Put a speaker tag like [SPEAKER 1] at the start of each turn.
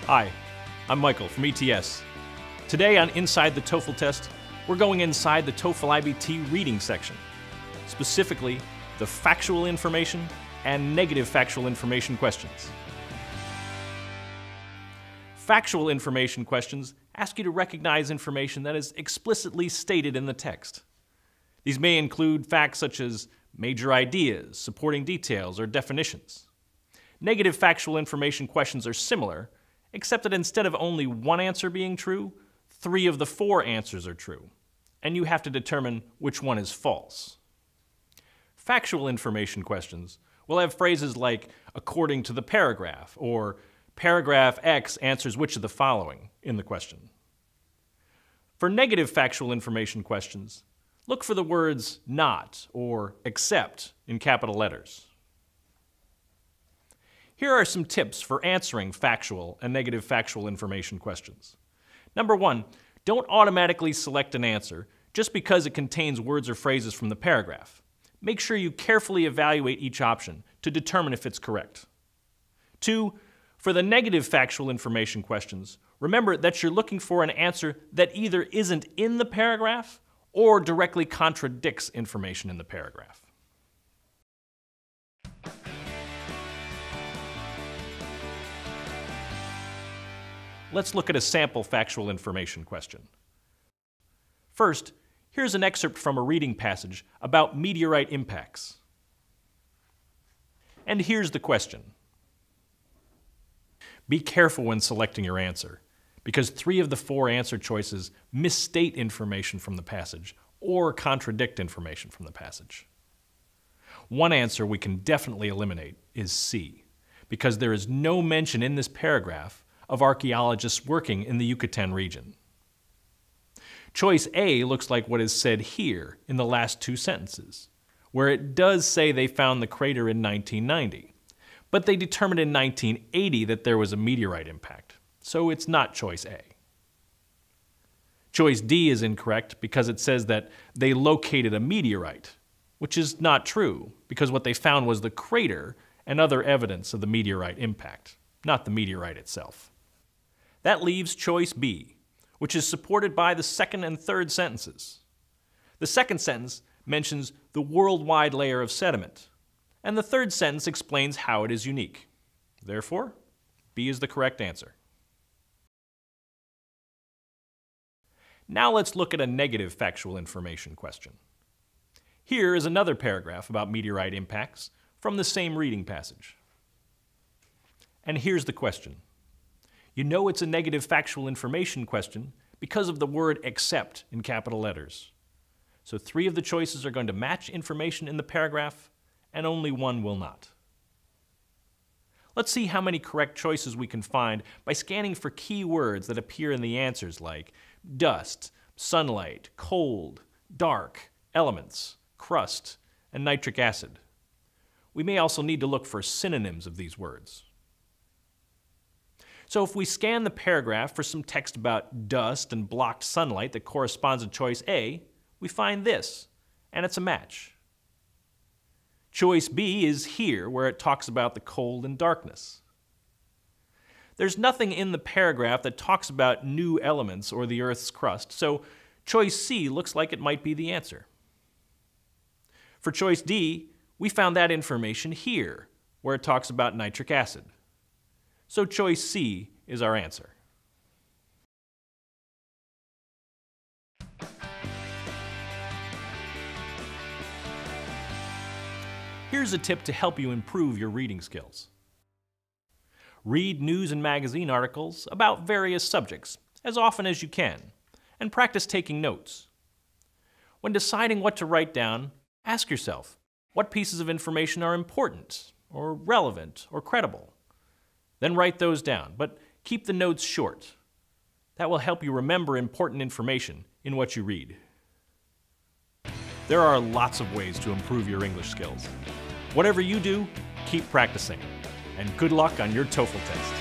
[SPEAKER 1] Hi, I'm Michael from ETS. Today on Inside the TOEFL Test, we're going inside the TOEFL IBT reading section, specifically the factual information and negative factual information questions. Factual information questions ask you to recognize information that is explicitly stated in the text. These may include facts such as major ideas, supporting details, or definitions. Negative factual information questions are similar, except that instead of only one answer being true, 3 of the 4 answers are true, and you have to determine which one is false. Factual information questions will have phrases like according to the paragraph, or paragraph X answers which of the following in the question. For negative factual information questions, look for the words not or except in capital letters. Here are some tips for answering factual and negative factual information questions. Number 1, don't automatically select an answer just because it contains words or phrases from the paragraph. Make sure you carefully evaluate each option to determine if it's correct. 2, for the negative factual information questions, remember that you're looking for an answer that either isn't in the paragraph or directly contradicts information in the paragraph. Let's look at a sample factual information question. First, here's an excerpt from a reading passage about meteorite impacts. And here's the question. Be careful when selecting your answer, because 3 of the 4 answer choices misstate information from the passage or contradict information from the passage. One answer we can definitely eliminate is C, because there is no mention in this paragraph of archaeologists working in the Yucatan region. Choice A looks like what is said here in the last 2 sentences, where it does say they found the crater in 1990, but they determined in 1980 that there was a meteorite impact, so it's not choice A. Choice D is incorrect because it says that they located a meteorite, which is not true because what they found was the crater and other evidence of the meteorite impact, not the meteorite itself. That leaves choice B, which is supported by the 2nd and 3rd sentences. The 2nd sentence mentions the worldwide layer of sediment, and the 3rd sentence explains how it is unique. Therefore, B is the correct answer. Now let's look at a negative factual information question. Here is another paragraph about meteorite impacts from the same reading passage. And here's the question. You know it's a negative factual information question because of the word except in capital letters. So 3 of the choices are going to match information in the paragraph, and only 1 will not. Let's see how many correct choices we can find by scanning for key words that appear in the answers like dust, sunlight, cold, dark, elements, crust, and nitric acid. We may also need to look for synonyms of these words. So if we scan the paragraph for some text about dust and blocked sunlight that corresponds to choice A, we find this, and it's a match. Choice B is here, where it talks about the cold and darkness. There's nothing in the paragraph that talks about new elements or the Earth's crust, so choice C looks like it might be the answer. For choice D, we found that information here, where it talks about nitric acid. So choice C is our answer. Here's a tip to help you improve your reading skills. Read news and magazine articles about various subjects as often as you can, and practice taking notes. When deciding what to write down, ask yourself, what pieces of information are important, or relevant, or credible? Then write those down, but keep the notes short. That will help you remember important information in what you read. There are lots of ways to improve your English skills. Whatever you do, keep practicing. And good luck on your TOEFL test.